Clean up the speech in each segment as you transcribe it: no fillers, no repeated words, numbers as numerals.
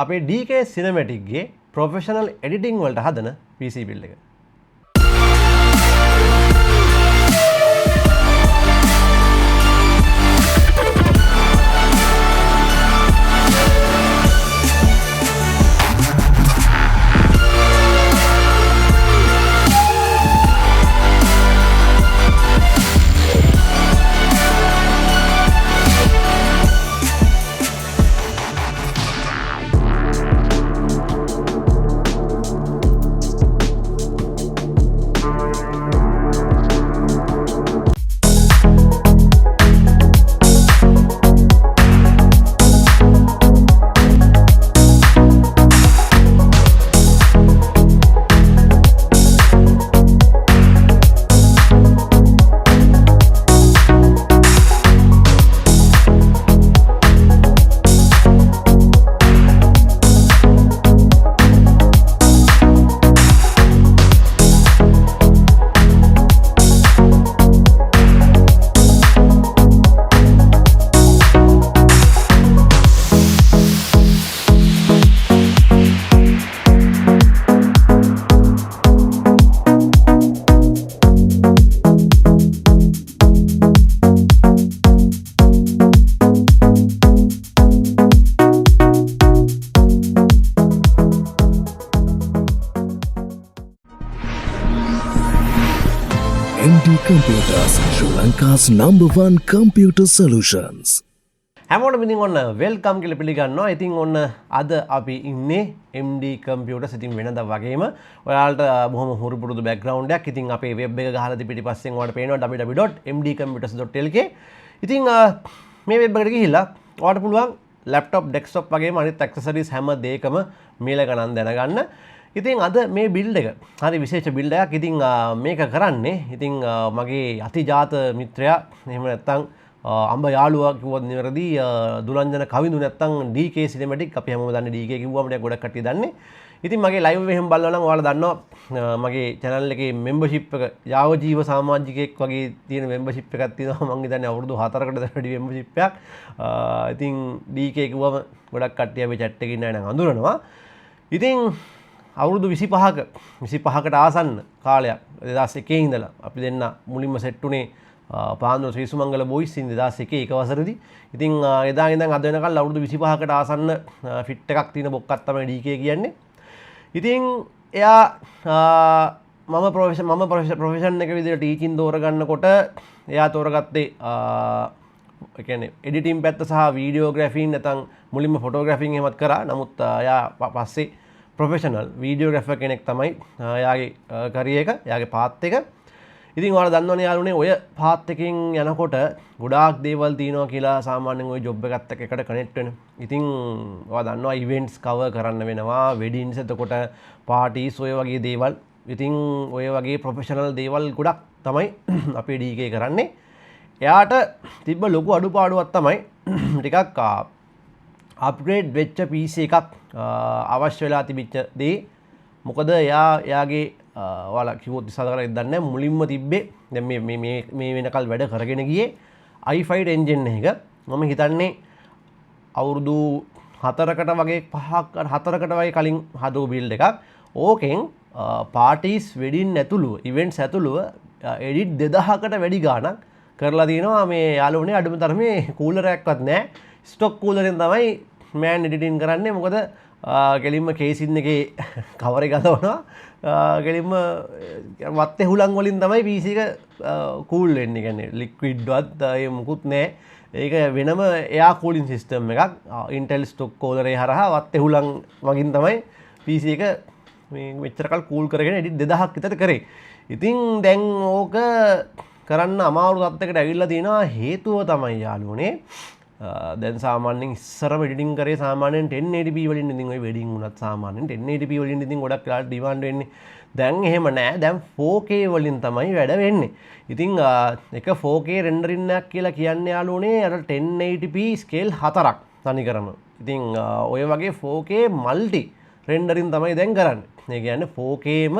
අපේ DK Cinematic ගේ professional editing වලට හදන PC build එක. MD Computers, Sri Lanka's #1 computer solutions. හැමෝටම ඉතින් ඔන්න වෙල්කම් කියලා පිළිගන්නවා. ඉතින් ඔන්න අද අපි ඉන්නේ MD Computers. ඉතින් වෙනදා වගේම ඔයාලට බොහොම හුරු පුරුදු බෑග්ග්‍රවුන්ඩ් එකක්. ඉතින් අපේ වෙබ් එක ගහලා පිටිපස්සෙන් ඔයාලට පේනවා www.mdcomputers.lk. ඉතින් මේ වෙබ් එකට ගිහිල්ලා ඔයාලට පුළුවන් ලැප්ටොප්, ඩෙස්ක්ටොප් වගේම අනිත් ඇක්සසරිස් හැම දෙයකම මේල ගණන් දැනගන්න. ඉතින් අද මේ බිල්ඩ් එක හරි විශේෂ බිල්ඩ් එකක්. ඉතින් මේක කරන්නේ ඉතින් මගේ අතිජාත මිත්‍රයා එහෙම නැත්නම් අම්බ යාළුවා කිව්වොත් නිවැරදි දුලංජන කවිඳු නැත්නම් DK Cinematic අපි හැමෝම දන්නේ DK කිව්වම ටික ගොඩක් කට්ටිය දන්නේ. ඉතින් මගේ ලයිව් එක එහෙම බලනවා නම් ඔයාලා දන්නවා මගේ channel එකේ membership එක යාව ජීව සමාජිකයෙක් වගේ තියෙන membership එකක් තියෙනවා. මම හිතන්නේ අවුරුදු 4කට වැඩි membership එකක්. ඉතින් DK කිව්වම ගොඩක් කට්ටිය මේ chat එකේ ඉන්න අය නම් අඳුරනවා. ඉතින් අවුරුදු 25කට ආසන්න කාලයක් 2001 ඉඳලා අපි දෙන්න මුලින්ම සෙට් උනේ පාන්දුර ශ්‍රී සුමංගල බොයිස් ඉන් 2001 එක වසරේදී. ඉතින් එදා ඉඳන් අද වෙනකල් අවුරුදු 25කට ආසන්න ෆිට් එකක් තියෙන බොක්කක් තමයි DK කියන්නේ. ඉතින් එයා මම ප්‍රොෆෙෂන් එක විදිහට ටීචින් තෝරගන්නකොට එයා තෝරගත්තේ ඒ කියන්නේ එඩිටින් පැත්ත සහ වීඩියෝග්‍රැෆින් නැත්නම් මුලින්ම ෆොටෝග්‍රැෆින් එහෙමත් කරා. නමුත් එයා පස්සේ ප්‍රොෆෙෂනල් වීඩියෝග්‍රැෆර් කෙනෙක් තමයි යාගේ කරියර් එක, යාගේ පාත් එක. ඉතින් ඔයාලා දන්නවනේ යාළුවනේ ඔය පාත් එකෙන් යනකොට ගොඩාක් දේවල් තියෙනවා කියලා සාමාන්‍යයෙන් ওই ජොබ් එකත් එක්ක එකට කනෙක්ට් වෙන. ඉතින් ඔයාලා දන්නවා ඉවෙන්ට්ස් කවර් කරන්න වෙනවා, වෙඩින්ස් එතකොට පාටිස් ඔය වගේ දේවල්. ඉතින් ඔය වගේ ප්‍රොෆෙෂනල් දේවල් ගොඩක් තමයි අපේ DK කරන්නේ. එයාට තිබ්බ ලොකු අඩුපාඩුවක් තමයි ටිකක් අප්ග්‍රේඩ් වෙච්ච PC එකක් අවශ්‍ය වෙලා තිබිච්ච දේ. මොකද එයාගේ ඔයාලා කිව්වොත් ඉස්සරහ කරලා දන්නේ නැහැ මුලින්ම තිබ්බේ දැන් මේ වෙනකල් වැඩ කරගෙන ගියේ i5 එන්ජින් එක. මම හිතන්නේ අවුරුදු 4කට වගේ කලින් හදපු බිල්ඩ් එකක්. ඕකෙන් පාටිස් වෙඩින් ඇතුළුව ඉවෙන්ට්ස් ඇතුළුව එඩිට් 2000කට වැඩි ගාණක් කරලා තියෙනවා. මේ යාළුවනේ අඩුම තරමේ කූලරයක්වත් නැහැ. ස්ටොක් කූලරෙන් තමයි මෑන් එඩිටින් කරන්නේ. මොකද කෙලින්ම කේසින් එකේ කවර් එක ගලවනවා. කෙලින්ම වත්තේ හුලං වලින් තමයි PC එක කූල් වෙන්නේ. කියන්නේ ලික්විඩ්වත් ඒ මුකුත් නැහැ. ඒක වෙනම එයා කූලින් සිස්ටම් එකක්. Intel ස්ටොක් කූලරේ හරහා වත්තේ හුලං වගින් තමයි PC එක මේ මෙච්චරකල් කූල් කරගෙන එඩිට් 2000ක් විතර කරේ. ඉතින් දැන් ඕක කරන්න අමාරු තත්යකට ඇවිල්ලා තියෙනවා. හේතුව තමයි යාළුවනේ දැන් සාමාන්‍යයෙන් ඉස්සරම එඩිටින් කරේ සාමාන්‍යයෙන් 1080p වලින් ඉතින් ඔය වෙඩින් උනත් සාමාන්‍යයෙන් 1080p වලින් ඉතින් ගොඩක් වෙලාවට ඩිමාන්ඩ් වෙන්නේ. දැන් එහෙම නෑ. දැන් 4K වලින් තමයි වැඩ වෙන්නේ. ඉතින් එක 4K රෙන්ඩරින් එකක් කියලා කියන්නේ යාළුවනේ අර 1080p ස්කේල් 4ක් තනිකරම. ඉතින් ඔය වගේ 4K මල්ටි රෙන්ඩරින් තමයි දැන් කරන්නේ. ඒ කියන්නේ 4Kම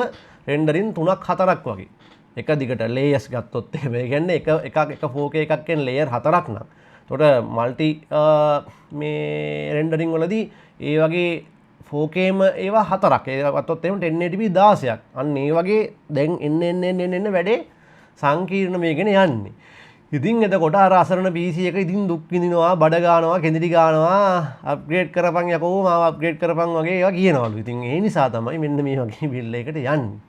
රෙන්ඩරින් 3ක් 4ක් වගේ. එක දිගට ලේයර්ස් ගත්තොත් එහෙම. ඒ කියන්නේ එක 4K එකක් කියන්නේ ලේයර් 4ක් නම් තොට මල්ටි මේ රෙන්ඩරිං වලදී ඒ වගේ ෆෝකේම ඒවා හතරක් ඒවත්තොත් එම 1080p 16ක් අන්න ඒ වගේ දැන් එන්න වැඩේ සංකීර්ණ මේගෙන යන්නේ. ඉතින් එතකොට අර අසරණ PC එක ඉතින් දුක් විඳිනවා බඩ ගන්නවා කෙඳිරි ගන්නවා අප්ග්‍රේඩ් කරපන් යකෝ මාව අප්ග්‍රේඩ් කරපන් වගේ ඒවා කියනවලු. ඉතින් ඒ නිසා තමයි මෙන්න මේ වගේ බිල් එකකට යන්නේ.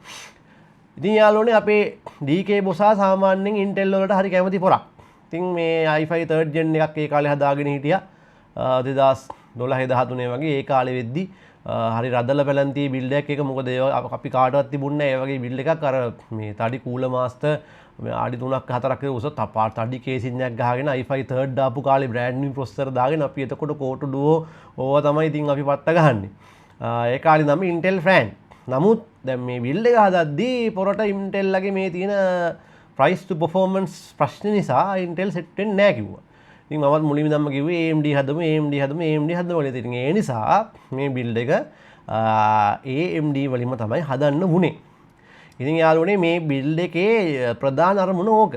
ඉතින් යාළුවනේ අපේ DK බොසා සාමාන්‍යයෙන් Intel වලට හරි කැමති පොරක්. ඉතින් මේ i5 3rd gen එකක් ඒ කාලේ හදාගෙන හිටියා 2012 13 වගේ ඒ කාලේ වෙද්දි හරි රදල පැලන්තිය බිල්ඩ් එකක් එක මොකද අපි කාටවත් තිබුණේ නැහැ ඒ වගේ බිල්ඩ් එකක් අර මේ තඩි කූල මාස්ටර් ආඩි 3ක් 4ක් උස තපාට තඩි කේසින් එකක් ගහගෙන i5 3rd දාපු කාලේ බ්‍රෑන්ඩ් නිව් ප්‍රොසෙසර් දාගෙන අපි එතකොට කෝටු ඩුවෝ ඕවා තමයි ඉතින් අපි පට්ට ගහන්නේ. ඒ කාලේ නම් Intel ෆෑන්. නමුත් දැන් මේ බිල්ඩ් එක හදද්දී පොරට Intel ලගේ මේ තියෙන price to performance ප්‍රශ්න නිසා Intel set වෙන්නේ නැහැ කිව්වා. ඉතින් මමත් මුලින්ම ධම්ම කිව්වේ AMD හදමු වල ඉතින් ඒ නිසා මේ බිල්ඩ් එක AMD වලින්ම තමයි හදන්න වුනේ. ඉතින් යාළුවනේ මේ බිල්ඩ් එකේ ප්‍රධාන අරමුණ ඕක.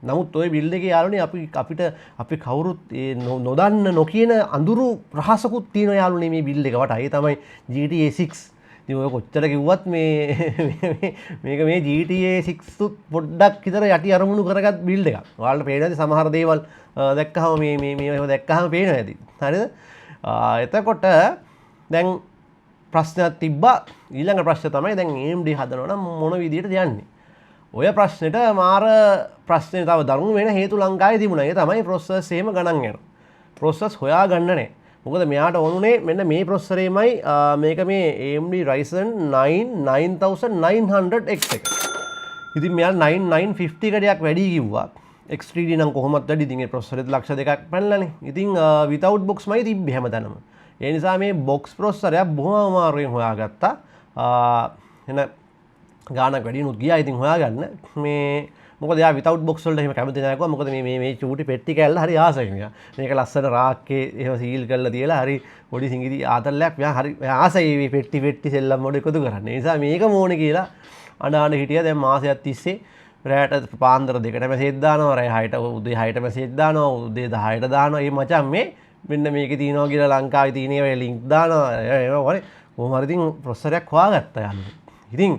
නමුත් ওই බිල්ඩ් එකේ යාළුවනේ අපිට අපි කවුරුත් නොදන්න නොකියන අඳුරු රහසකුත් තියෙන යාළුවනේ මේ බිල්ඩ් එක වට. ඒ තමයි GTA 6. ඉතින් ඔය කොච්චර කිව්වත් මේක මේ GTA 6 පොඩ්ඩක් විතර යටි අරමුණු කරගත් බිල්ඩ් එකක්. ඔයාලට පේන ඇති සමහර දේවල් දැක්කහම මේ දැක්කහම පේනවා ඇති. හරිද? එතකොට දැන් ප්‍රශ්නයක් තිබ්බා. ඊළඟ ප්‍රශ්නේ තමයි දැන් AMD හදනවා නම් මොන විදියට යන්නේ. ඔය ප්‍රශ්නෙට මාර ප්‍රශ්නේ තව දරුණු වෙන හේතු ලංකාවේ තිබුණා. ඒ තමයි ප්‍රොසෙසර්ස් එහෙම ගණන් යනවා. ප්‍රොසෙසර්ස් හොයා ගන්න නැහැ. මොකද මෙයාට ඕනුනේ මෙන්න මේ ප්‍රොසෙසරේමයි මේක මේ AMD Ryzen 9 9900X එක. ඉතින් මෙයා 9950 කඩයක් වැඩි කිව්වා. XTD නම් කොහොමද වැඩි? ඉතින් ඒ ප්‍රොසෙසරෙත් ලක්ෂ 2ක් පැනලානේ. ඉතින් without box මයි තිබ්බේ හැමතැනම. ඒ නිසා මේ box ප්‍රොසෙසරයක් බොහොම අමාරුවෙන් හොයාගත්තා. එන ගානක් වැඩි නුත් ගියා. ඉතින් හොයාගන්න මේ මොකද යා විතවුට් බොක්ස් වලට එහෙම කැමති නැහැ කිව්වා. මොකද මේ චූටි පෙට්ටි කැල්ල හරි ආසයි නිකන්. මේක ලස්සන රාක්කේ එහෙම සීල් කරලා තියලා හරි පොඩි සිඟිදි ආතල්ලයක් මෙයා හරි ආසයි මේ පෙට්ටි සෙල්ලම් වල එකතු කරන්න. ඒ නිසා මේක මොනේ කියලා අඬාන හිටියා. දැන් මාසයක් තිස්සේ රැට පාන්දර 2ට මැසේජ් දානවා, රැ 6ට උදේ 6ට මැසේජ් දානවා, උදේ 10ට දානවා. මේ මචං මේ මෙන්න මේකේ තියෙනවා කියලා ලංකාවේ තියෙන ඒවා ලින්ක් දානවා. ඒක වගේ කොහොම හරි ඉතින් ප්‍රොසෙසරයක් හොයාගත්තා යන්නේ. ඉතින්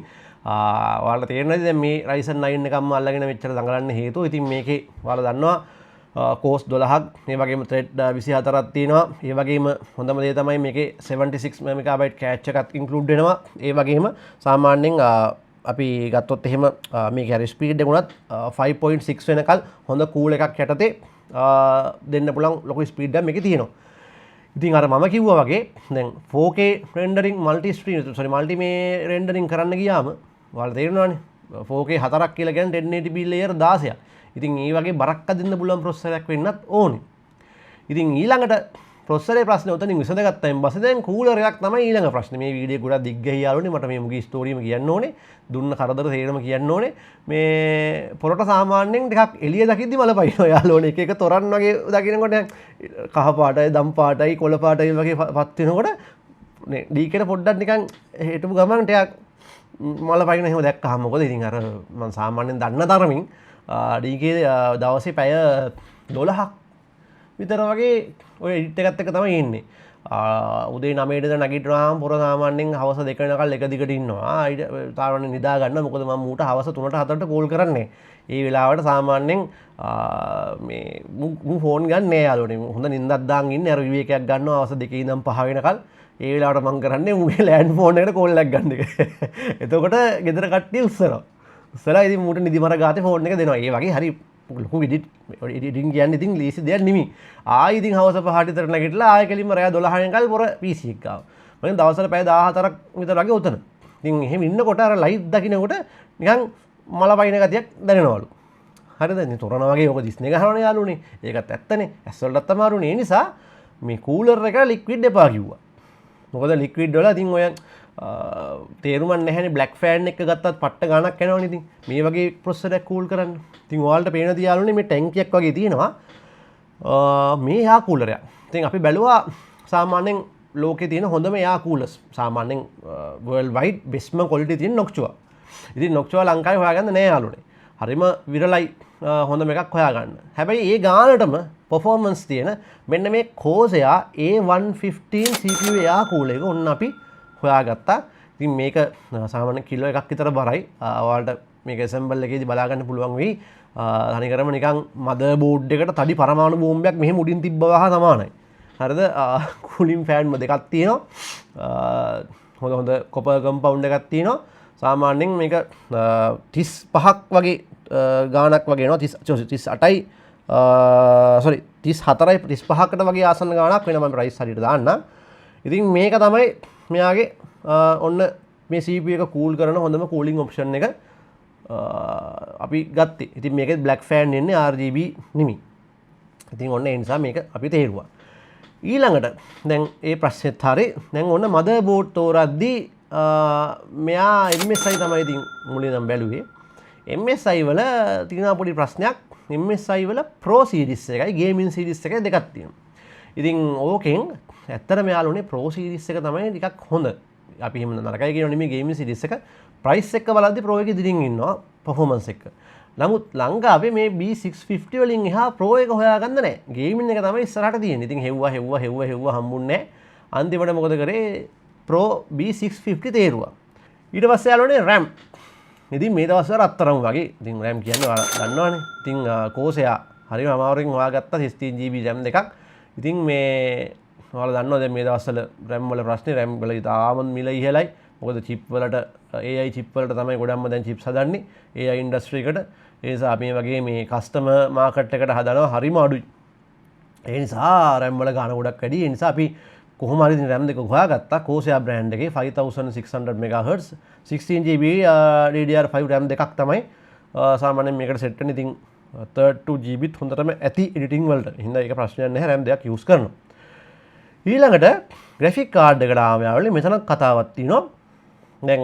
ඔයාලට තේරෙනවද දැන් මේ Ryzen 9 එකක්ම අල්ලගෙන මෙච්චර දඟලන්න හේතුව? ඉතින් මේකේ ඔයාලා දන්නවා කෝස් 12ක්, මේ වගේම thread 24ක් තියෙනවා. ඒ වගේම හොඳම දේ තමයි මේකේ 76 MB cache එකක් include වෙනවා. ඒ වගේම සාමාන්‍යයෙන් අපි ගත්තොත් එහෙම මේක හරි ස්පීඩ් එක උනත් 5.6 වෙනකල් හොඳ කූල් එකක් යටතේ දෙන්න පුළුවන් ලොකු ස්පීඩ් එකක් මේකේ තියෙනවා. ඉතින් අර මම කිව්වා වගේ දැන් 4K rendering multi මේ rendering කරන්න ගියාම ඔයාලා තේරෙනවනේ 4K 4ක් කියලා කියන්නේ 1080p layer 16ක්. ඉතින් ඒ වගේ බරක් අදින්න පුළුවන් ප්‍රොසෙසරයක් වෙන්නත් ඕනේ. ඉතින් ඊළඟට ප්‍රොසෙසරේ ප්‍රශ්නේ උතනින් විසඳගත්තායින් පස්සේ දැන් කූලර් එකක් තමයි ඊළඟ ප්‍රශ්නේ. මේ වීඩියෝ ගොඩක් දිග්ගහී යාළුවනේ මට මේ මුගී ස්ටෝරියම කියන්න ඕනේ. දුන්න කරදර තේරම කියන්න ඕනේ. මේ පොරට සාමාන්‍යයෙන් ටිකක් එළිය දකිද්දි මල පයින්නවා යාළුවනේ. එක එක තොරන් වගේ දකින්නකොට කහ පාටයි, දම් පාටයි, කොළ පාටයි වගේ පත් වෙනකොට නේ ඩීකේට පොඩ්ඩක් නිකන් හිටපු ගමන් ටිකක් මල පයින්න එහෙම දැක්කහම මොකද ඉතින් අර මම සාමාන්‍යයෙන් දන්න තරමින් ඩීකේ දවසේ පැය 12ක් විතර වගේ ඔය එඩිට් එකත් එක්ක තමයි ඉන්නේ. උදේ 9ට නැගිටිනාම පොර සාමාන්‍යයෙන් හවස 2 වෙනකල් එක දිගට ඉන්නවා. ඊට නිදා ගන්න මොකද මම ඌට හවස 3ට 4ට කෝල් කරන්නේ. ඒ වෙලාවට සාමාන්‍යයෙන් මේ මු ෆෝන් ගන්න නෑ යාළුවනේ. හොඳ නිින්දක් දාන් ඉන්නේ. අර විවේකයක් ගන්නවා හවස 2 ඉඳන් 5 වෙනකල්. ඒ වෙලාවට මම කරන්නේ මගේ ලෑන්ඩ් ෆෝන් එකට කෝල් එකක් ගන්න එක. එතකොට ගෙදර කට්ටිය උස්සනවා. උස්සලා ඉතින් මූට නිදිමර ගාතේ ෆෝන් එක දෙනවා. ඒ වගේ හරි ලොකු එඩිටින් කියන්නේ ඉතින් ලීසි දෙයක් නෙමෙයි. ආයි ඉතින් හවස 5ට විතර නැගිටලා ආයි කෙලින්ම රෑ 12 වෙනකල් පොර PC එක ගාව. මම දවසට පැය 14ක් විතර වගේ උතන. ඉතින් එහෙම ඉන්නකොට අර ලයිට් දකින්නකොට නිකන් මල පයින් ගතියක් දැනෙනවලු. හරිද? ඉතින් තොරණ වගේ ඔක දිස්නේ ගහනවනේ යාළුවනේ. ඒකත් ඇත්තනේ. ඇස් වලටත් අමාරුනේ. ඒ නිසා මේ කූලර් එක ලික්විඩ් එපා කිව්වා. මොකද ලික්විඩ් වල ඉතින් ඔය තේරුමක් නැහැනේ බ්ලැක් ෆෑන් එක ගත්තත් පට්ට ගාණක් යනවනේ. ඉතින් මේ වගේ ප්‍රොසෙසරයක් කූල් කරන්න. ඉතින් ඔයාලට පේන තියාලුනේ මේ ටැංකියක් වගේ තියෙනවා. මේ යා කූලරයක්. ඉතින් අපි බැලුවා සාමාන්‍යයෙන් ලෝකේ තියෙන හොඳම යා කූලර්ස්. සාමාන්‍යයෙන් world wide bestම quality තියෙන Noctua. ඉතින් Noctua ලංකාවේ හොයාගන්න නෑ යාළුවනේ. හරිම විරලයි හොඳ එකක් හොයාගන්න. හැබැයි ඒ ගානටම පර්ෆෝමන්ස් තියෙන මෙන්න මේ Corsair A115 CPU එයා කූලර් එක ඔන්න අපි හොයාගත්තා. ඉතින් මේක සාමාන්‍ය කිලෝ එකක් විතර බරයි. ඔයාලට මේක ඇසෙම්බල් එකේදී බලා ගන්න පුළුවන් වෙයි. තනිකරම නිකන් මදර් බෝඩ් එකට තඩි පරමාණු බෝම්බයක් මෙහෙම උඩින් තිබ්බා වහ සමානයි. හරිද? කූලින් ෆෑන් දෙකක් තියෙනවා. හොඳ කොපර් කම්පවුන්ඩ් එකක් තියෙනවා. සාමාන්‍යයෙන් මේක 35ක් වගේ ගානක් වගේ එනවා. 38යි sorry 34යි 35කට වගේ ආසන්න ගානක් වෙනවා. මම ප්‍රයිස් හරියට දාන්නම්. ඉතින් මේක තමයි මෙයාගේ ඔන්න මේ CPU එක කූල් කරන හොඳම කූලින් ඔප්ෂන් එක අපි ගත්තේ. ඉතින් මේකේ බ්ලැක් ෆෑන් එන්නේ RGB නෙමෙයි. ඉතින් ඔන්න ඒ නිසා මේක අපි තේරුවා. ඊළඟට දැන් ඒ ප්‍රශ්නෙත් හරි. දැන් ඔන්න මදර් බෝඩ් තෝරද්දී මෙයා MSI තමයි ඉතින් මුලින් නම් බැලුවේ. MSI වල තියෙන පොඩි ප්‍රශ්නයක්. MSI වල Pro series එකයි gaming series එකයි දෙකක් තියෙනවා. ඉතින් ඕකෙන් ඇත්තටම යාළුවනේ Pro series එක තමයි ටිකක් හොඳ. අපි එහෙම නරකයි කියනවා නෙමෙයි gaming series එක. price එක බලද්දී Pro එකේ දිගින් ඉන්නවා performance එක. නමුත් ලංකාවේ මේ B650 වලින් එහා Pro එක හොයාගන්න නැහැ. ගේමින් එක තමයි ඉස්සරහට තියෙන්නේ. ඉතින් හෙව්වා හම්බුන්නේ නැහැ. අන්තිමට මොකද කරේ? Pro B650 තේරුවා. ඊට පස්සේ යාළුවනේ RAM. ඉතින් මේ දවස්වල අත්තරම් වගේ. ඉතින් RAM කියන්නේ ඔයාලා දන්නවනේ. ඉතින් Corsair හරිම අමාරුවෙන් හොයාගත්ත 16GB RAM දෙකක්. ඉතින් මේ ඔයාලා දන්නවා දැන් මේ දවස්වල RAM වල ප්‍රශ්නේ RAM වල ඉතාම මිල ඉහළයි. මොකද chip වලට AI chip වලට තමයි ගොඩක්ම දැන් chips හදන්නේ. AI industry එකට. ඒ නිසා අපි වගේ මේ customer market එකට හදනවා හරිම අඩුයි. ඒ නිසා RAM වල ගාන ගොඩක් වැඩි. ඒ නිසා අපි කොහොම හරි RAM දෙක හොයාගත්තා. Corsair brand එකේ 5600 MHz 16GB DDR5 RAM දෙකක් තමයි සාමාන්‍යයෙන් මේකට සෙට් වෙන්නේ. ඉතින් 32GB හොඳටම ඇති editing වලට. හින්දා ඒක ප්‍රශ්නයක් නැහැ. RAM දෙකක් use කරනවා. ඊළඟට graphic card එකට ආවම යාළුවනේ මෙතන කතාවක් තියෙනවා. දැන්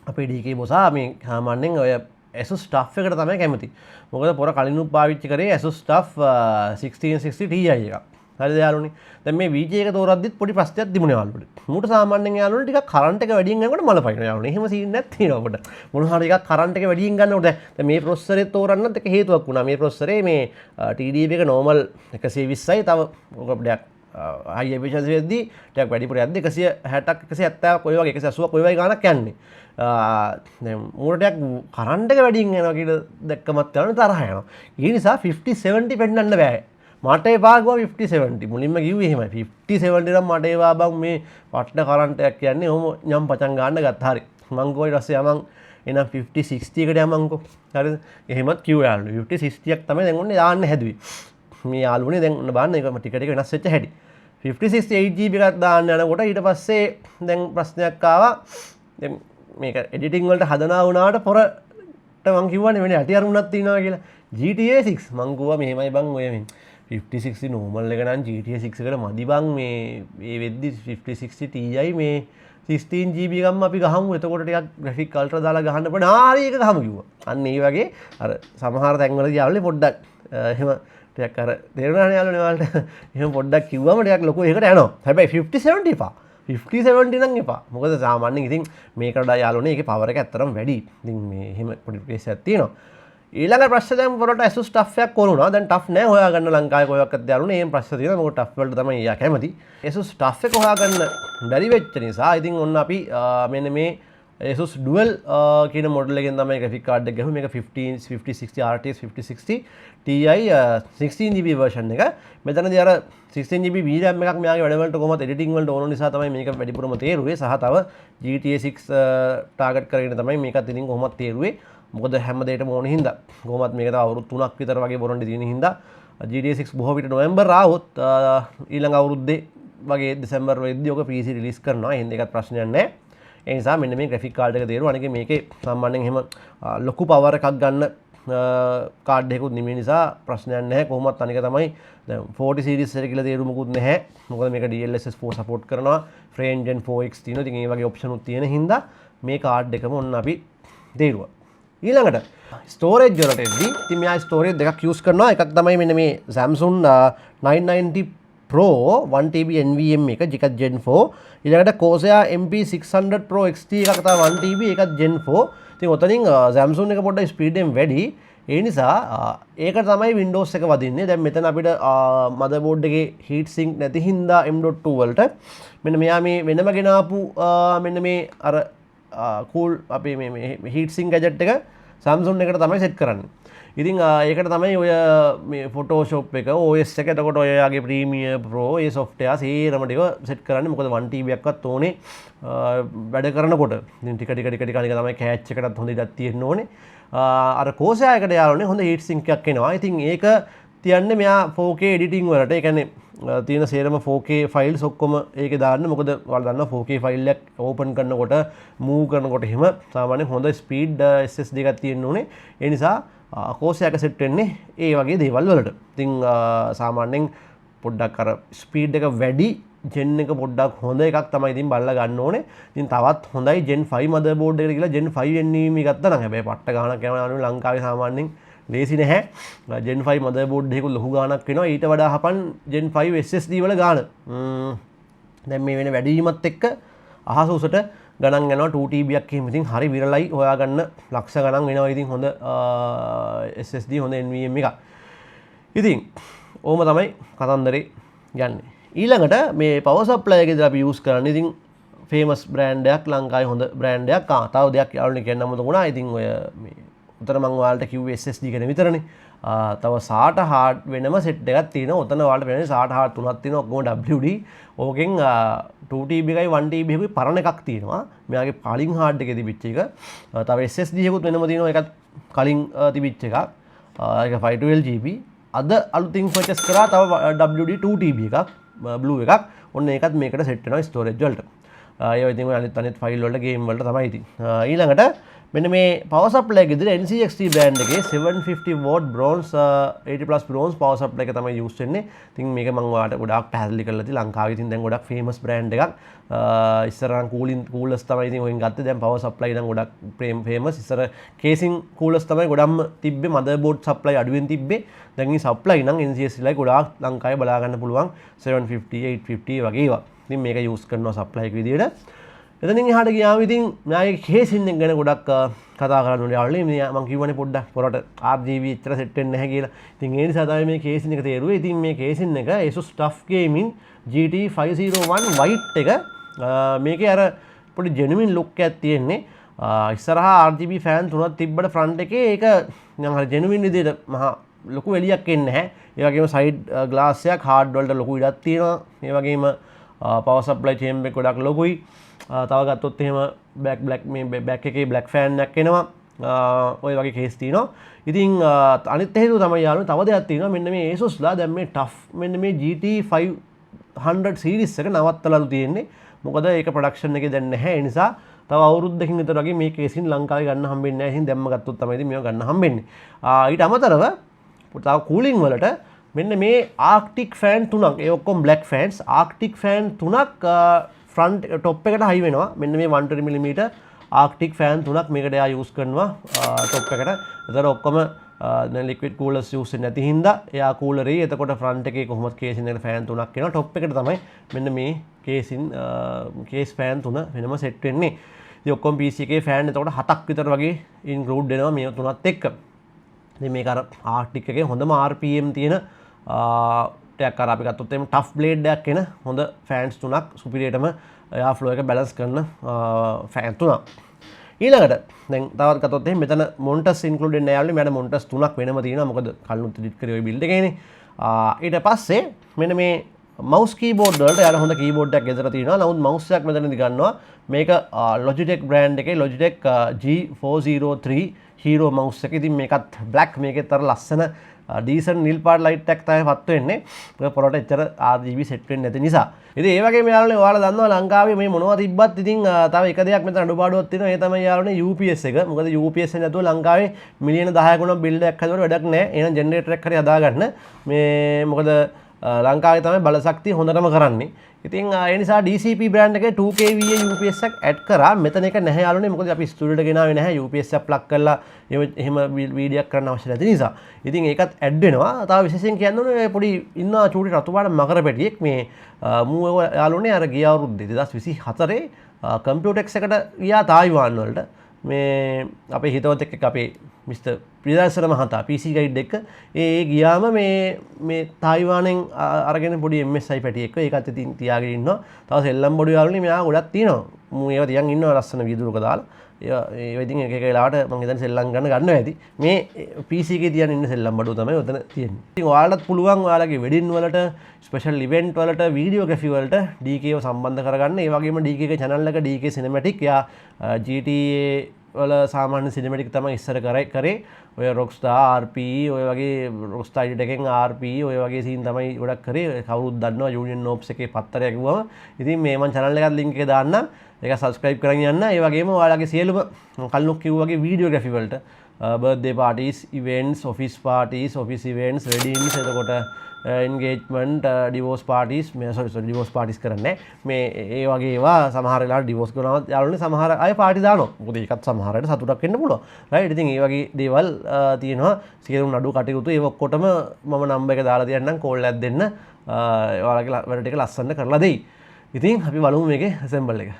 අපේ DK බොසා මේ සාමාන්‍යයෙන් ඔය Asus stuff එකට තමයි කැමති. මොකද පොර කලිනුත් පාවිච්චි කරේ Asus stuff 1660 Ti එකක්. හරිද යාළුවනේ? දැන් මේ VG එක තෝරද්දිත් පොඩි ප්‍රශ්නයක් තිබුණේ යාළුවනේ. මූට සාමාන්‍යයෙන් යාළුවනේ ටිකක් කරන්ට් එක වැඩියෙන් යනකොට මල පයින්න යාළුවනේ. එහෙම සීන් එකක් තියෙනවා පොඩ. මොන හරි එකක් කරන්ට් එක වැඩියෙන් ගන්නකොට දැන් මේ ප්‍රොසෙසරේ තෝරන්නත් එක හේතුවක් වුණා. මේ ප්‍රොසෙසරේ මේ TDP එක normal 120යි තව ඔක පොඩ්ඩක් high efficiency වෙද්දී ටිකක් වැඩිපුර යද්දී 160ක් 170ක් ඔය වගේ 180ක් ඔය වගේ ගානක් යන්නේ. දැන් මූට ටිකක් කරන්ට් එක වැඩියෙන් යනවා කියලා දැක්කමත් යනවා තරහ යනවා. ඒ නිසා 50 70 පෙන්නන්න බෑ. මට එපා ගියා 50 70 මුලින්ම කිව්වේ එහෙමයි 50 70 නම් මට ඒවා බං මේ පට්න කරන්ට් එකක් කියන්නේ ඔහොම යම් පචන් ගන්න ගත්තා හරි මං ගෝ ඊට පස්සේ යමන් එහෙනම් 50 60 එකට යමන්කෝ හරිද එහෙමත් කිව්වා යාළුවෝ 50 60ක් තමයි දැන් ඔන්නේ දාන්න හැදුවේ මේ යාළුවනේ දැන් ඔන්න බලන්න ඒක ටික ටික වෙනස් වෙච්ච හැටි 50 60 8GB එකක් දාන්න යනකොට ඊට පස්සේ දැන් ප්‍රශ්නයක් ආවා දැන් මේක එඩිටින් වලට හදනවා වුණාට පොරට මං කිව්වනේ වෙන්නේ ඇටි අරුණක් තියෙනවා කියලා GTA 6 මං ගුවා මෙහෙමයි බං ඔය මේ 5060 normal එක නම් GTA 6 එකට මදි බං මේ වෙද්දි 5060 Ti මේ 16GB ගම්ම අපි ගහමු එතකොට ටිකක් graphic ultra දාලා ගහන්න බෑ නාරි එක ගහමු කිව්වා. අන්න ඒ වගේ අර සමහර තැන්වලදී යාළුවනේ පොඩ්ඩක් එහෙම ටිකක් අර තේරුණානේ යාළුවනේ ඔයාලට. එහෙම පොඩ්ඩක් කිව්වම ටිකක් ලොකු එකකට යනවා. හැබැයි 50 70 එපා. 50 70 නම් එපා. මොකද සාමාන්‍යයෙන් ඉතින් මේකට වඩා යාළුවනේ ඒකේ power එක ඇත්තටම වැඩි. ඉතින් මේ එහෙම පොඩි ප්‍රේස් එකක් තියෙනවා. ඊළඟ ප්‍රශ්න දැන් පොරට Asus stuff එකක් ඕනුණා. දැන් tough නෑ හොයාගන්න ලංකාවේ කොහොක්වත් දාරුනේ. එහෙම ප්‍රශ්න තියෙනවා. මොකද tough වලට තමයි යා කැමති. Asus stuff එක හොයාගන්න බැරි වෙච්ච නිසා ඉතින් ඔන්න අපි මෙන්න මේ Asus Dual කියන මොඩල් එකෙන් තමයි graphic card එක ගහුවේ. මේක 5060 RTX 5060 Ti 16GB version එක. මෙතනදී අර 16GB VRAM එකක් මෙයාගේ වැඩවලට කොහොමද editing වලට ඕන නිසා තමයි මේක වැඩිපුරම තේරුවේ. සහ තව GTA 6 target කරගෙන තමයි මේකත් ඉතින් කොහොමද තේරුවේ. මොකද හැම දෙයකම ඕන හින්දා කොහොමත් මේක තව අවුරුදු 3ක් විතර වගේ බොරොන්ඩි තියෙන හින්දා GTA 6 බොහෝ විට නොවැම්බර් ආවොත් ඊළඟ අවුරුද්දේ වගේ දෙසැම්බර් වෙද්දී ඔක PC රිලීස් කරනවා. එහෙනම් ඒකත් ප්‍රශ්නයක් නැහැ. ඒ නිසා මෙන්න මේ graphic card එක තේරුවා. අනික මේකේ සාමාන්‍යයෙන් එහෙම ලොකු power එකක් ගන්න කාඩ් එකකුත් නෙමෙයි නිසා ප්‍රශ්නයක් නැහැ. කොහොමත් අනික තමයි දැන් 40 series එක කියලා තේරුමකුත් නැහැ. මොකද මේක DLSS 4 support කරනවා. Frame Gen 4X තියෙනවා. ඉතින් ඒ වගේ option උත් තියෙන හින්දා මේ කාඩ් එකම ඔන්න අපි තේරුවා. ඊළඟට ස්ටෝරේජ් වලට එද්දී ඉතින් මෙයා ස්ටෝරේජ් දෙකක් යූස් කරනවා. එකක් තමයි මෙන්න මේ Samsung 990 Pro 1TB NVMe එක එකක් Gen 4. ඊළඟට Corsair MP600 Pro XT එකක් තමයි 1TB එකක් Gen 4. ඉතින් ඔතනින් Samsung එක පොඩ්ඩක් ස්පීඩ් එකෙන් වැඩි. ඒ නිසා ඒක තමයි Windows එක වදින්නේ. දැන් මෙතන අපිට motherboard එකේ heat sink නැති හින්දා M.2 වලට මෙන්න මෙයා මේ වෙනම ගෙන ආපු මෙන්න මේ අර cool අපේ මේ heat sink gadget එක Samsung එකට තමයි set කරන්නේ. ඉතින් ඒකට තමයි ඔය මේ Photoshop එක OS එක එතකොට ඔයගේ Premiere Pro ඒ software සේරම ටික set කරන්නේ. මොකද 1 TB එකක්වත් ඕනේ වැඩ කරනකොට. ඉතින් ටික කණික තමයි catch එකටත් හොඳ ඉඩක් තියෙන්න ඕනේ. අර Corsair එකට යාළුවනේ හොඳ heat sink එකක් එනවා. ඉතින් ඒක තියන්නේ මෙයා 4K editing වලට. ඒ කියන්නේ තියෙන සේරම 4K ෆයිල්ස් ඔක්කොම ඒකේ දාන්න. මොකද ඔයාලා දන්නවා 4K ෆයිල් එකක් ඕපන් කරනකොට move කරනකොට එහෙම සාමාන්‍යයෙන් හොඳ ස්පීඩ් SSD එකක් තියෙන්න ඕනේ. ඒ නිසා Corsair එක සෙට් වෙන්නේ ඒ වගේ දේවල් වලට. ඉතින් සාමාන්‍යයෙන් පොඩ්ඩක් අර ස්පීඩ් එක වැඩි Gen එක පොඩ්ඩක් හොඳ එකක් තමයි ඉතින් බලලා ගන්න ඕනේ. ඉතින් තවත් හොඳයි Gen 5 motherboard එකට කියලා Gen 5 NVMe ගත්තා නම් හැබැයි පට්ට ගාණක් යනවා ලංකාවේ සාමාන්‍යයෙන් ලේසි නැහැ. Gen 5 motherboard එකක ලොකු ගාණක් වෙනවා. ඊට වඩා හපන් Gen 5 SSD වල ගාණ. දැන් මේ වෙන වැඩිවීමත් එක්ක අහස උසට ගණන් යනවා 2 TB එකක් එහෙම. ඉතින් හරි විරලයි හොයාගන්න ලක්ෂ ගණන් වෙනවා. ඉතින් හොඳ SSD හොඳ NVMe එකක්. ඉතින් ඕම තමයි කතන්දරේ යන්නේ. ඊළඟට මේ power supply එකේදී අපි use කරන්නේ ඉතින් famous brand එකක් ලංකාවේ හොඳ brand එකක්. තව දෙයක් යාළුවනේ කියන්න මතකුණා. ඉතින් ඔය මේ උතර මම ඔයාලට කිව්වේ SSD ගැන විතරනේ. තව SATA hard වෙනම set එකක් තියෙනවා. උතන ඔයාලට වෙන්නේ SATA hard තුනක් තියෙනවා. ඔක්කොම WD. ඕකෙන් 2 TB එකයි 1 TB එකයි පරණ එකක් තියෙනවා. මෙයාගේ කලින් hard එකේ තිබිච්ච එක. තව SSD එකකුත් වෙනම තියෙනවා. ඒකත් කලින් තිබිච්ච එකක්. ඒක 512GB. අද අලුතින් purchase කරා තව WD 2 TB එකක්. blue එකක්. ඔන්න ඒකත් මේකට set වෙනවා storage වලට. ඒවා ඉතින් ඔය අනිත් ෆයිල් වලට game වලට තමයි ඉතින්. ඊළඟට මෙන්න මේ power supply එක ඉදිරිය NCXT brand එකේ 750 watt bronze 80 plus bronze power supply එක තමයි use වෙන්නේ. ඉතින් මේක මම ඔයාලට ගොඩාක් පැහැදිලි කරලා තියෙනවා. ලංකාවේ ඉතින් දැන් ගොඩක් famous brand එකක්. ඉස්සරහන් coolers තමයි ඉතින් ඔයින් ගත්තේ. දැන් power supply නම් ගොඩක් famous. ඉස්සර casing coolers තමයි ගොඩක්ම තිබ්බේ. motherboard supply අඩුවෙන් තිබ්බේ. දැන් මේ supply නම් NCXT ලයි ගොඩාක් ලංකාවේ බලා ගන්න පුළුවන් 750 850 වගේ ඒවා. ඉතින් මේක use කරනවා supply එක විදියට. එතනින් එහාට ගියාම ඉතින් මෙයාගේ කේසින් එක ගැන ගොඩක් කතා කරන්න ඕනේ යාළුවනේ. මම කියවනේ පොඩ්ඩක් පොරට RGB ඉතර සෙට් වෙන්නේ නැහැ කියලා. ඉතින් ඒ නිසා තමයි මේ කේසින් එක තේරුවේ. ඉතින් මේ කේසින් එක Asus TUF Gaming GT501 white එක මේකේ අර පොඩි genuine look එකක් තියෙන්නේ. ඉස්සරහා RGB fan තුනක් තිබ්බට front එකේ ඒක නිකන් හරි genuine විදිහට මහා ලොකු එළියක් එන්නේ නැහැ. ඒ වගේම side glass එකක් hard වලට ලොකු ඉඩක් තියෙනවා. ඒ වගේම power supply chamber එක ගොඩක් ලොකුයි. තව ගත්තොත් එහෙම black මේ back එකේ black fan එකක් එනවා. ඔය වගේ කේස් තියෙනවා. ඉතින් අනිත් හේතුව තමයි යාළුවනේ තව දෙයක් තියෙනවා. මෙන්න මේ Asus ලා දැන් මේ TUF මෙන්න මේ GT500 series එක නවත්තලාලු තියෙන්නේ. මොකද ඒක production එකේ දැන් නැහැ. ඒ නිසා තව අවුරුද්දකින් විතර වගේ මේ කේසින් ලංකාවේ ගන්න හම්බෙන්නේ නැහැ. ඉතින් දැම්ම ගත්තොත් තමයි ඉතින් මේව ගන්න හම්බෙන්නේ. ඊට අමතරව තව cooling වලට මෙන්න මේ Arctic fan තුනක්. ඒ ඔක්කොම black fans. Arctic fan තුනක් front top එකට high වෙනවා. මෙන්න මේ 120mm Arctic fan තුනක් මේකට එයා use කරනවා top එකට. ඒතර ඔක්කොම liquid coolers use වෙන්නේ නැති හින්දා එයා cooler එකේ එතකොට front එකේ කොහොමද casing එකට fan තුනක් එනවා. top එකට තමයි මෙන්න මේ case fan තුන වෙනම set වෙන්නේ. ඉතින් ඔක්කොම PC එකේ fan එතකොට 7ක් විතර වගේ include වෙනවා මේ තුනත් එක්ක. ඉතින් මේක අර Arctic එකේ හොඳම RPM තියෙන ටයක් අර අපි ගත්තොත් එimhe tough blade එකක් එන හොඳ fans තුනක් සුපිරියටම එයා flow එක balance කරන fan තුනක්. ඊළඟට දැන් තවත් ගත්තොත් එහෙනම් මෙතන monitors included නැහැ යාළුවනේ. මට monitors තුනක් වෙනම තියෙනවා. මොකද කලිනුත් edit කරේ ওই build එකේනේ. ඊට පස්සේ මෙන්න මේ mouse keyboard වලට යාළුවා හොඳ keyboard එකක් ගෙදර තියෙනවා. නමුත් mouse එකක් මෙතනදී ගන්නවා. මේක Logitech brand එකේ Logitech G403 Hero mouse එක. ඉතින් මේකත් black මේකෙත් අර ලස්සන decent නිල් පාට light එකක් තමයි පත් වෙන්නේ. ඒක පොරට එච්චර RGB set වෙන්නේ නැති නිසා. ඉතින් ඒ වගේම යාළුවනේ ඔයාලා දන්නවා ලංකාවේ මේ මොනවා තිබ්බත් ඉතින් තව එක දෙයක් මෙතන අඩුපාඩුවක් තියෙනවා. ඒ තමයි යාළුවනේ UPS එක. මොකද UPS එක නැතුව ලංකාවේ මිලියන 10ක උනක් බිල්ඩ් එකක් හදුවට වැඩක් නැහැ. එහෙනම් ජෙනරේටර් එකක් හරි හදාගන්න. මේ මොකද ලංකාවේ තමයි බලශක්තිය හොඳටම කරන්නේ. ඉතින් ඒ නිසා DCP brand එකේ 2kVA UPS එකක් ඇඩ් කරා. මෙතන එක නැහැ යාළුවනේ. මොකද අපි ස්ටුඩියෝට ගෙනාවේ නැහැ. UPS එක ප්ලග් කරලා එහෙම වීඩියෝ එකක් කරන්න අවශ්‍ය නැති නිසා. ඉතින් ඒකත් ඇඩ් වෙනවා. තව විශේෂයෙන් කියන්න ඕනේ පොඩි ඉන්න චූටි රතු පාට මකර පැටියෙක් මේ මූ යාළුවනේ අර ගිය අවුරුද්දේ 2024 කම්පියුටර් එක්ස් එකට ගියා තායිවාන් වලට. මේ අපේ හිතවත් එක්ක අපේ මිස්ටර් ප්‍රියදර්ශන මහතා PC ගයිඩ් එක ඒ ගියාම මේ තායිවානෙන් අරගෙන පොඩි MSI පැටි එක ඒකත් ඉතින් තියාගෙන ඉන්නවා. තව සෙල්ලම් බොඩු යාළුවනේ මෙයා ගොඩක් තියෙනවා. මම ඒවා තියන් ඉන්නවා ලස්සන වීදුරුක දාලා. ඒ ඉතින් එක එක වෙලාවට මම හිතන්නේ සෙල්ලම් ගන්නවා ඇති. මේ PC එකේ තියන් ඉන්න සෙල්ලම් බඩුව තමයි උතන තියෙන්නේ. ඉතින් ඔයාලටත් පුළුවන් ඔයාලගේ වෙඩින් වලට ස්පෙෂල් ඉවෙන්ට් වලට වීඩියෝග්‍රැෆි වලට DK ව සම්බන්ධ කරගන්න. ඒ වගේම DK ගේ channel එක DK Cinematic යා GTA වල සාමාන්‍ය සිනමැටික් තමයි ඉස්සර කරේ ඔය රොක්ස්ටාර් RP ඔය වගේ රොක්ස්ටාර් එඩිට් එකෙන් RP ඔය වගේ සීන් තමයි ගොඩක් කරේ කවුරුත් දන්නවා යූනියන් ඕප්ස් එකේ පත්තරය කිව්වම ඉතින් මේ මම channel එකත් link එක දාන්නම් ඒක subscribe කරන් යන්න ඒ වගේම ඔයාලගේ සියලුම කල්නොක් කිව්වා වගේ වීඩියෝග්‍රැෆි වලට birthday parties events office parties office events weddings එතකොට engagement divorce parties මේ sorry divorce parties කරන්නේ මේ ඒ වගේ ඒවා සමහර වෙලාවට divorce කරනවා යාළුවනේ සමහර අය party දානවා මොකද ඒකත් සමහර වෙලාවට සතුටක් වෙන්න පුළුවන් right ඉතින් ඒ වගේ දේවල් තියෙනවා සියලුම නඩු කටයුතු ඒ ඔක්කොටම මම නම්බර් එක දාලා තියන්නම් කෝල් එකක් දෙන්න ඔයාලගේ වැඩ ටික ලස්සනට කරලා දෙයි ඉතින් අපි බලමු මේකේ assemble එක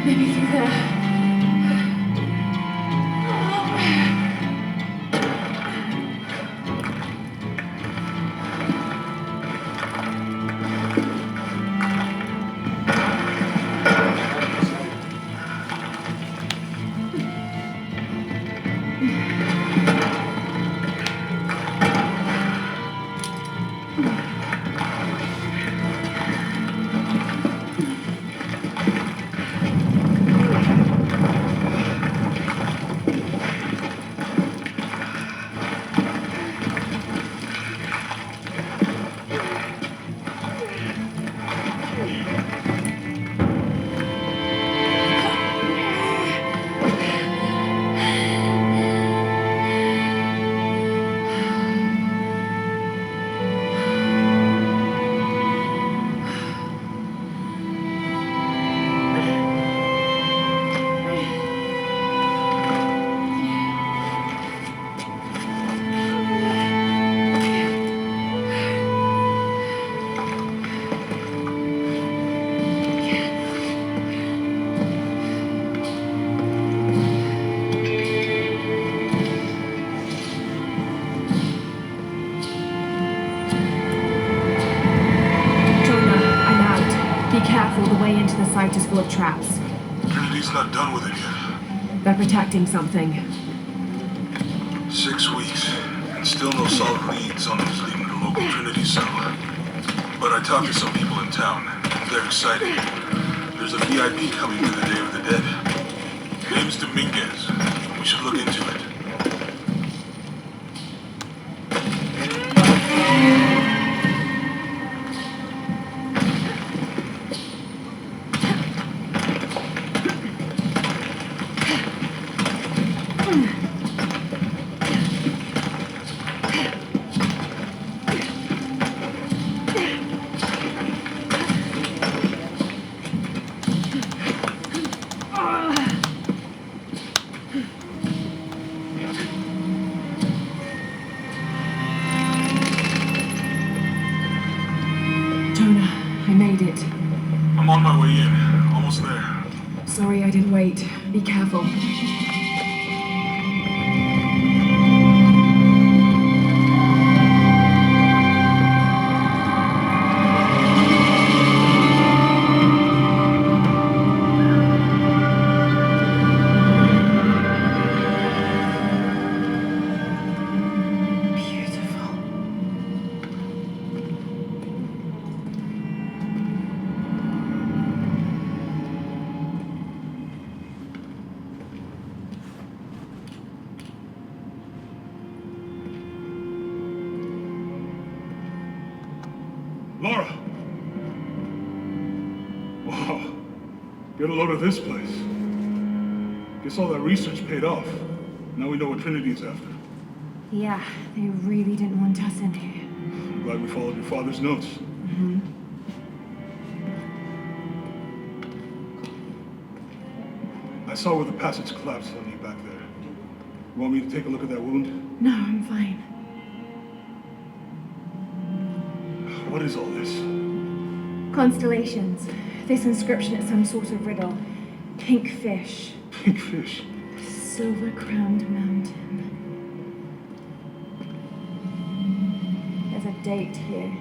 Maybe through there. The way into the site is full of traps. Trinity's not done with it yet. They're protecting something. 6 weeks, and still no solid leads on who's leading the local Trinity cell. But I talked to some people in town. They're excited. There's a VIP coming to the Day of the Dead. Name's Dominguez. We should look into it. I'm on my way in. Almost there. Sorry I didn't wait. Be careful. Laura! Wow. Get a load of this place. Guess all that research paid off. Now we know what Trinity is after. Yeah, they really didn't want us in here. I'm glad we followed your father's notes. Mm-hmm. I saw where the passage collapsed on you back there. You want me to take a look at that wound? No, I'm fine. What is all this? Constellations. This inscription is some sort of riddle. Pink fish. Pink fish? Silver-crowned mountain. There's a date here.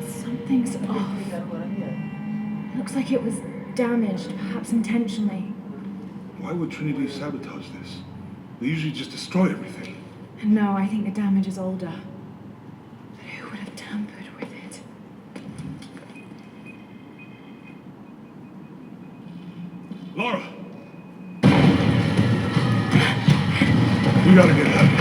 Something's off. Looks like it was damaged, perhaps intentionally. Why would Trinity sabotage this? They usually just destroy everything. No, I think the damage is older. Who would have tampered with it? Laura! We gotta get out of here.